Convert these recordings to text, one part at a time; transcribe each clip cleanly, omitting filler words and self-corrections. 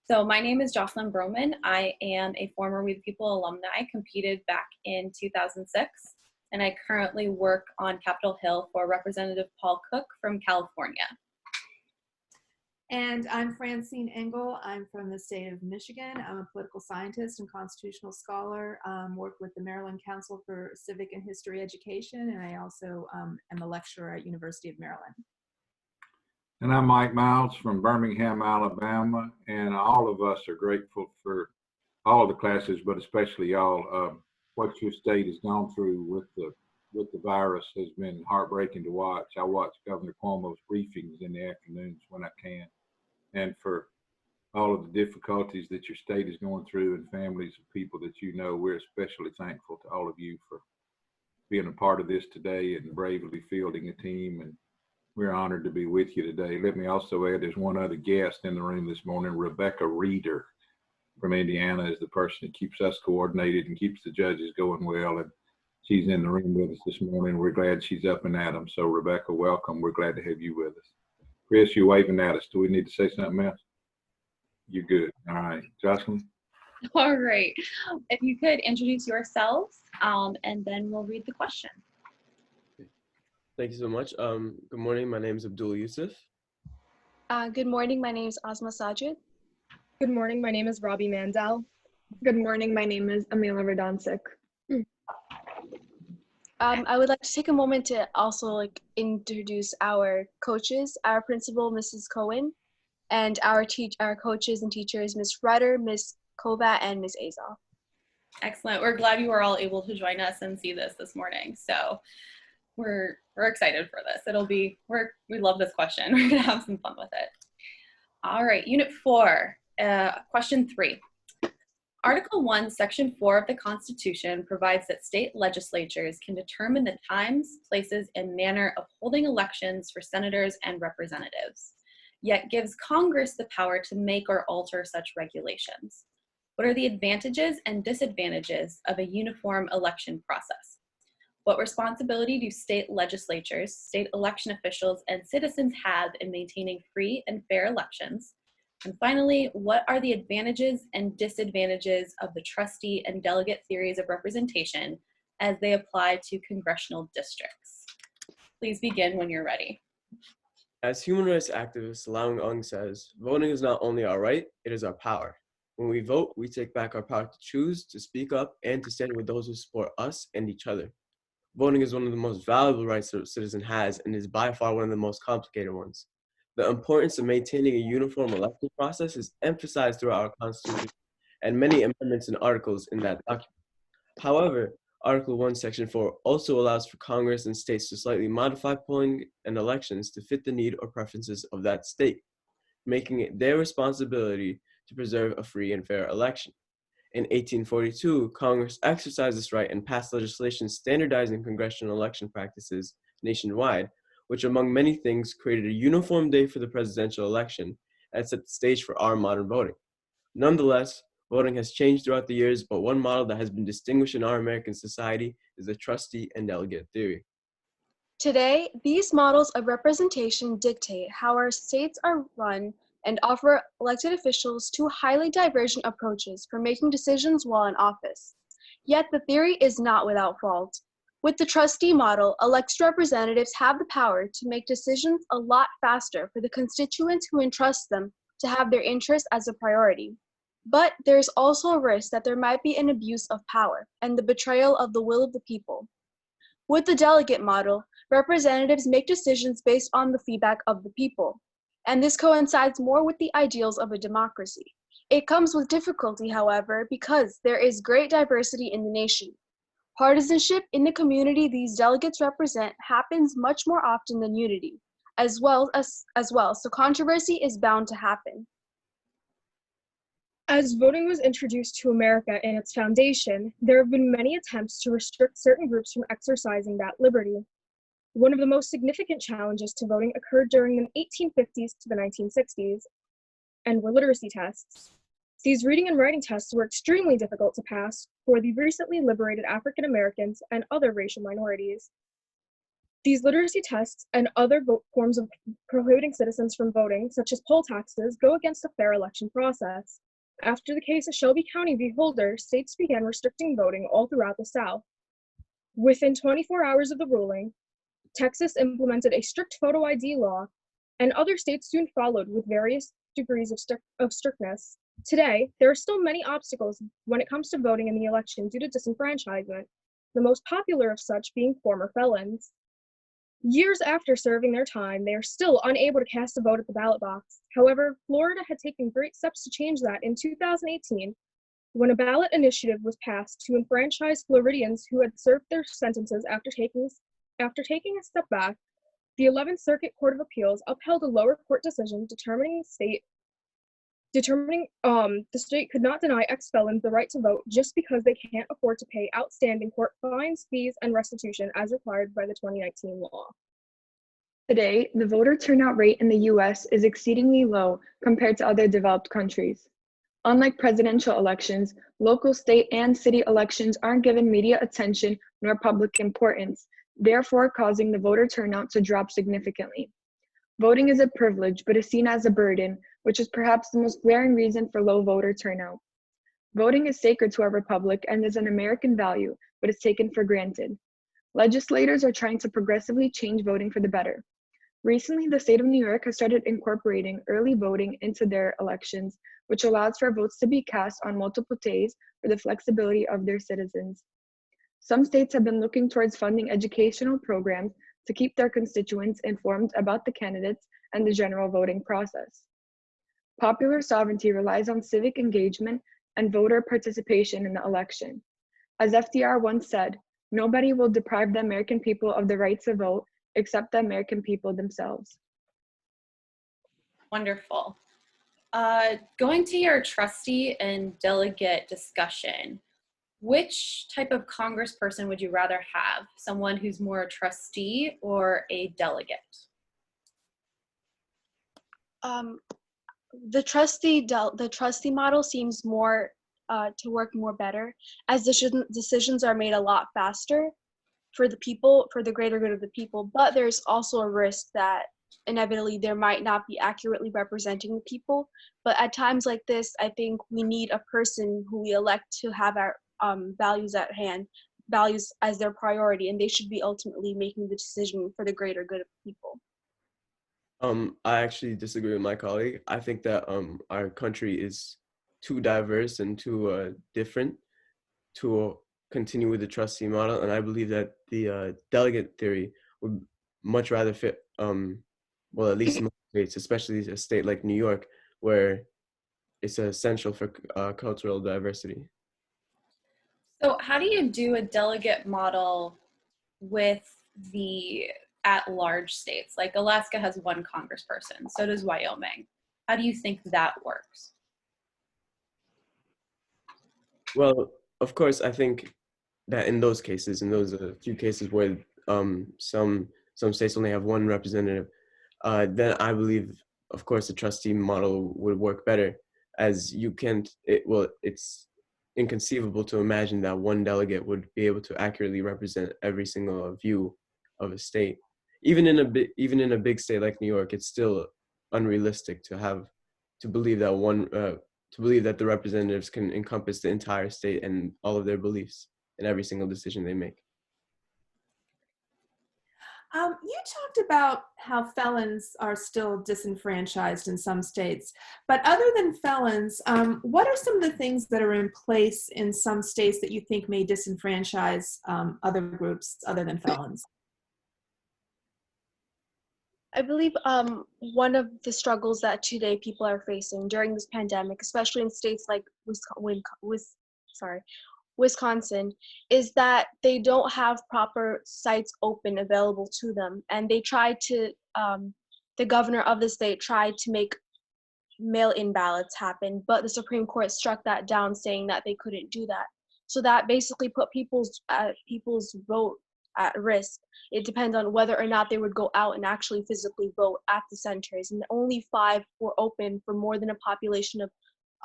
So my name is Jocelyn Broman. I am a former We the People alumni, competed back in 2006, and I currently work on Capitol Hill for Representative Paul Cook from California. And I'm Francine Engel. I'm from the state of Michigan. I'm a political scientist and constitutional scholar. Work with the Maryland Council for Civic and History Education, and I also am a lecturer at University of Maryland. And I'm Mike Miles from Birmingham, Alabama, and all of us are grateful for all of the classes, but especially y'all. What your state has gone through with the virus has been heartbreaking to watch. I watch Governor Cuomo's briefings in the afternoons when I can, and for all of the difficulties that your state is going through and families of people that you know, we're especially thankful to all of you for being a part of this today and bravely fielding a team, and we're honored to be with you today. Let me also add, there's one other guest in the room this morning. Rebecca Reeder from Indiana is the person that keeps us coordinated and keeps the judges going well, and she's in the room with us this morning. We're glad she's up and at 'em. So Rebecca, welcome. We're glad to have you with us. Chris, you're waving at us. Do we need to say something else? You're good. All right. Jocelyn? All right. If you could introduce yourselves, and then we'll read the question. Thank you so much. Good morning. My name is Abdul Yusuf. Good morning. My name is Asma Sajid. Good morning. My name is Robbie Mandel. Good morning. My name is Amila Radoncic. I would like to take a moment to also introduce our coaches, our principal, Mrs. Cohen, and our coaches and teachers, Ms. Rutter, Ms. Kovat, and Ms. Azov. Excellent. We're glad you were all able to join us and see this morning. So we're excited for this. We love this question. We're gonna have some fun with it. All right, Unit 4, question 3. Article 1, Section 4 of the Constitution provides that state legislatures can determine the times, places, and manner of holding elections for senators and representatives, yet gives Congress the power to make or alter such regulations. What are the advantages and disadvantages of a uniform election process? What responsibility do state legislatures, state election officials, and citizens have in maintaining free and fair elections? And finally, what are the advantages and disadvantages of the trustee and delegate theories of representation as they apply to congressional districts? Please begin when you're ready. As human rights activist Lau Ung says, voting is not only our right, it is our power. When we vote, we take back our power to choose, to speak up, and to stand with those who support us and each other. Voting is one of the most valuable rights a citizen has and is by far one of the most complicated ones. The importance of maintaining a uniform election process is emphasized throughout our Constitution and many amendments and articles in that document. However, Article 1, Section 4 also allows for Congress and states to slightly modify polling and elections to fit the need or preferences of that state, making it their responsibility to preserve a free and fair election. In 1842, Congress exercised this right and passed legislation standardizing congressional election practices nationwide, which among many things created a uniform day for the presidential election and set the stage for our modern voting. Nonetheless, voting has changed throughout the years, but one model that has been distinguished in our American society is the trustee and delegate theory. Today, these models of representation dictate how our states are run and offer elected officials two highly divergent approaches for making decisions while in office. Yet the theory is not without fault. With the trustee model, elected representatives have the power to make decisions a lot faster for the constituents who entrust them to have their interests as a priority. But there's also a risk that there might be an abuse of power and the betrayal of the will of the people. With the delegate model, representatives make decisions based on the feedback of the people, and this coincides more with the ideals of a democracy. It comes with difficulty, however, because there is great diversity in the nation. Partisanship in the community these delegates represent happens much more often than unity, as well, so controversy is bound to happen. As voting was introduced to America in its foundation, there have been many attempts to restrict certain groups from exercising that liberty. One of the most significant challenges to voting occurred during the 1850s to the 1960s, and were literacy tests. These reading and writing tests were extremely difficult to pass for the recently liberated African Americans and other racial minorities. These literacy tests and other forms of prohibiting citizens from voting, such as poll taxes, go against a fair election process. After the case of Shelby County v. Holder, states began restricting voting all throughout the South. Within 24 hours of the ruling, Texas implemented a strict photo ID law, and other states soon followed with various degrees of strictness. Today, there are still many obstacles when it comes to voting in the election due to disenfranchisement, the most popular of such being former felons. Years after serving their time, they are still unable to cast a vote at the ballot box. However, Florida had taken great steps to change that in 2018 when a ballot initiative was passed to enfranchise Floridians who had served their sentences after taking a step back. The 11th Circuit Court of Appeals upheld a lower court decision determining the state could not deny ex-felons the right to vote just because they can't afford to pay outstanding court fines, fees, and restitution as required by the 2019 law. Today, the voter turnout rate in the U.S. is exceedingly low compared to other developed countries. Unlike presidential elections, local, state, and city elections aren't given media attention nor public importance, therefore causing the voter turnout to drop significantly. Voting is a privilege, but is seen as a burden, which is perhaps the most glaring reason for low voter turnout. Voting is sacred to our republic and is an American value, but is taken for granted. Legislators are trying to progressively change voting for the better. Recently, the state of New York has started incorporating early voting into their elections, which allows for votes to be cast on multiple days for the flexibility of their citizens. Some states have been looking towards funding educational programs to keep their constituents informed about the candidates and the general voting process. Popular sovereignty relies on civic engagement and voter participation in the election. As FDR once said, nobody will deprive the American people of the right to vote except the American people themselves. Wonderful. Going to your trustee and delegate discussion, which type of congressperson would you rather have? Someone who's more a trustee or a delegate? The trustee model seems more to work more better, as decisions are made a lot faster for the people, for the greater good of the people. But there's also a risk that inevitably there might not be accurately representing the people. But at times like this, I think we need a person who we elect to have our values at hand, values as their priority, and they should be ultimately making the decision for the greater good of the people. I actually disagree with my colleague. I think that our country is too diverse and too different to continue with the trustee model, and I believe that the delegate theory would much rather fit, well, at least most states, especially a state like New York, where it's essential for cultural diversity. So how do you do a delegate model with the at-large states? Like Alaska has one congressperson, so does Wyoming. How do you think that works? Well, of course, I think that in those cases, in those few cases where some states only have one representative, then I believe, of course, the trustee model would work better, as you can't. It's inconceivable to imagine that one delegate would be able to accurately represent every single view of a state. Even in a big state like New York, it's still unrealistic to believe that the representatives can encompass the entire state and all of their beliefs in every single decision they make. You talked about how felons are still disenfranchised in some states, but other than felons, what are some of the things that are in place in some states that you think may disenfranchise other groups other than felons? I believe one of the struggles that today people are facing during this pandemic, especially in states like Wisconsin, is that they don't have proper sites open available to them, and they tried to the governor of the state tried to make mail-in ballots happen, but the Supreme Court struck that down, saying that they couldn't do that. So that basically put people's vote at risk. It depends on whether or not they would go out and actually physically vote at the centers, and only 5 were open for more than a population of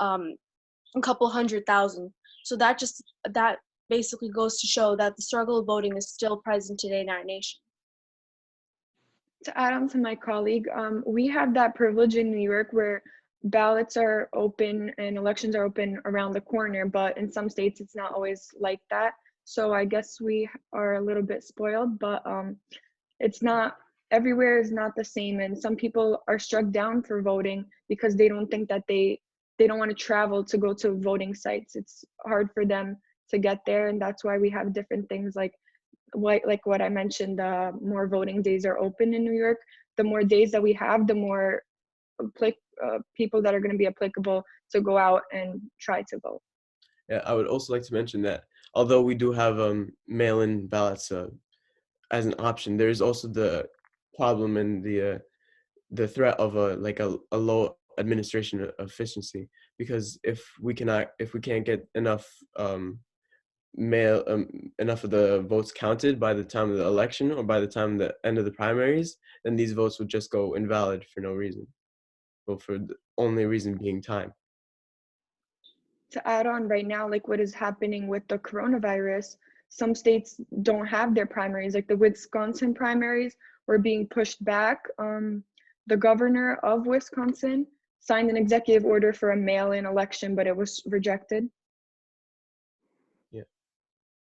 a couple 100,000. So that basically goes to show that the struggle of voting is still present today in our nation. To add on to my colleague, we have that privilege in New York where ballots are open and elections are open around the corner, but in some states it's not always like that. So I guess we are a little bit spoiled, but it's not, everywhere is not the same, and some people are struck down for voting because they don't think that they don't want to travel to go to voting sites. It's hard for them to get there, and that's why we have different things like what I mentioned, more voting days are open in New York. The more days that we have, the more people that are going to be applicable to go out and try to vote. Yeah, I would also like to mention that although we do have mail-in ballots as an option, there is also the problem and the threat of a low administration efficiency, because if we can't get enough enough of the votes counted by the time of the election or by the time the end of the primaries, then these votes would just go invalid for no reason. Well, for the only reason being time. To add on right now, like what is happening with the coronavirus, some states don't have their primaries, like the Wisconsin primaries were being pushed back. The governor of Wisconsin signed an executive order for a mail-in election, but it was rejected.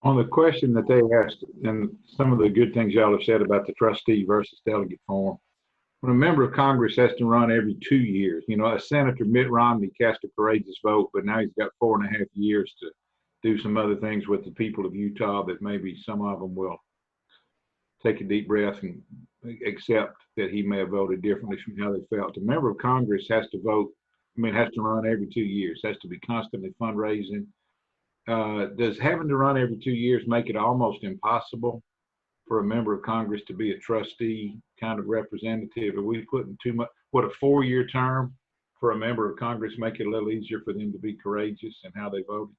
On the question that they asked, and some of the good things y'all have said about the trustee versus delegate form, when a member of Congress has to run every 2 years, you know, Senator Mitt Romney cast a courageous vote, but now he's got 4.5 years to do some other things with the people of Utah that maybe some of them will take a deep breath and accept that he may have voted differently from how they felt. A member of Congress has to vote, has to run every 2 years, has to be constantly fundraising. Does having to run every 2 years make it almost impossible for a member of Congress to be a trustee kind of representative? Are we putting too much? Would a 4-year term for a member of Congress make it a little easier for them to be courageous in how they voted?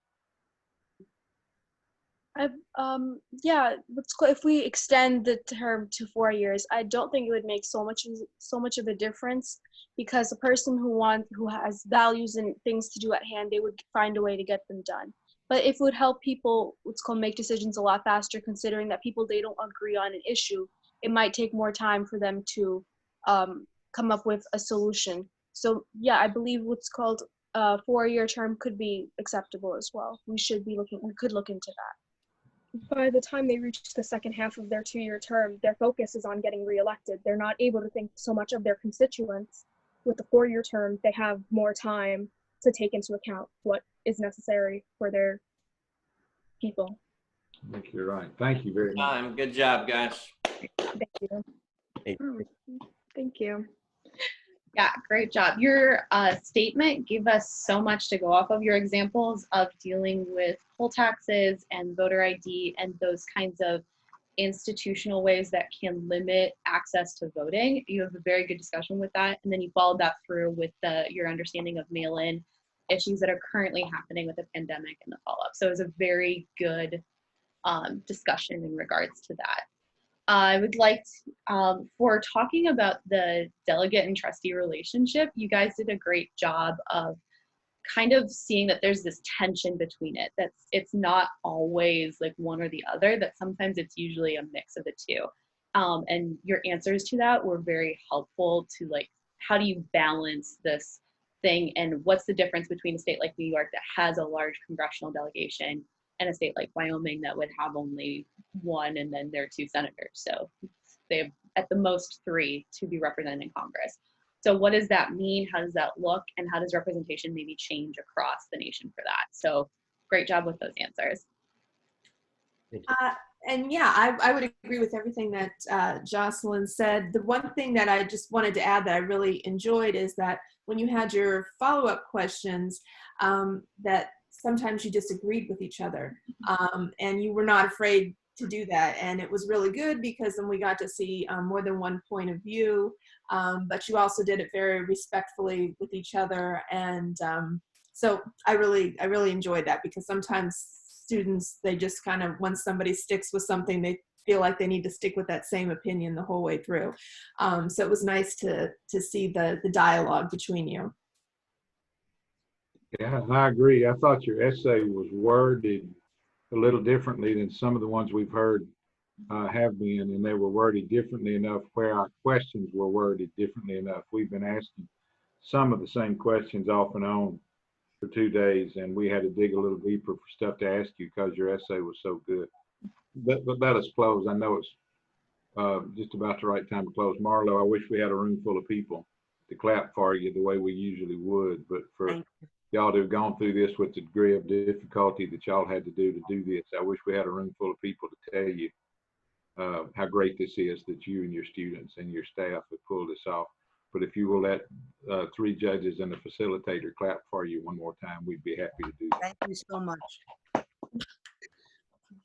Yeah, if we extend the term to 4 years, I don't think it would make so much of a difference, because a person who has values and things to do at hand, they would find a way to get them done. But if it would help people, make decisions a lot faster, considering that people, they don't agree on an issue, it might take more time for them to come up with a solution. So yeah, I believe a 4-year term could be acceptable as well. We could look into that. By the time they reach the second half of their 2-year term, their focus is on getting reelected. They're not able to think so much of their constituents. With the 4-year term, they have more time to take into account what is necessary for their people. I think you're right. Thank you very much. Good job, guys. Thank you. Thank you. Yeah, great job. Your statement gave us so much to go off of. Your examples of dealing with poll taxes and voter ID and those kinds of institutional ways that can limit access to voting. You have a very good discussion with that. And then you followed that through with your understanding of mail-in issues that are currently happening with the pandemic and the follow-up. So it was a very good discussion in regards to that. I would like to, for talking about the delegate and trustee relationship, you guys did a great job of kind of seeing that there's this tension between it, that it's not always like one or the other, that sometimes it's usually a mix of the two. And your answers to that were very helpful to, like, how do you balance this thing, and what's the difference between a state like New York that has a large congressional delegation and a state like Wyoming that would have only one and then their 2 senators. So they have at the most 3 to be represented in Congress. So what does that mean? How does that look? And how does representation maybe change across the nation for that? So great job with those answers. And yeah, I would agree with everything that Jocelyn said. The one thing that I just wanted to add that I really enjoyed is that when you had your follow-up questions, that sometimes you disagreed with each other, and you were not afraid to do that. And it was really good because then we got to see more than one point of view, but you also did it very respectfully with each other. And so I really enjoyed that, because sometimes students, they just kind of, once somebody sticks with something, they feel like they need to stick with that same opinion the whole way through. So it was nice to see the dialogue between you. Yeah, I agree. I thought your essay was worded a little differently than some of the ones we've heard have been, and they were worded differently enough where our questions were worded differently enough. We've been asking some of the same questions off and on for 2 days, and we had to dig a little deeper for stuff to ask you because your essay was so good. But let us close. I know it's just about the right time to close. Marlo, I wish we had a room full of people to clap for you the way we usually would, but for y'all to have gone through this with the degree of difficulty that y'all had to do this, I wish we had a room full of people to tell you how great this is that you and your students and your staff have pulled this off. But if you will let 3 judges and the facilitator clap for you one more time, we'd be happy to do that. Thank you so much.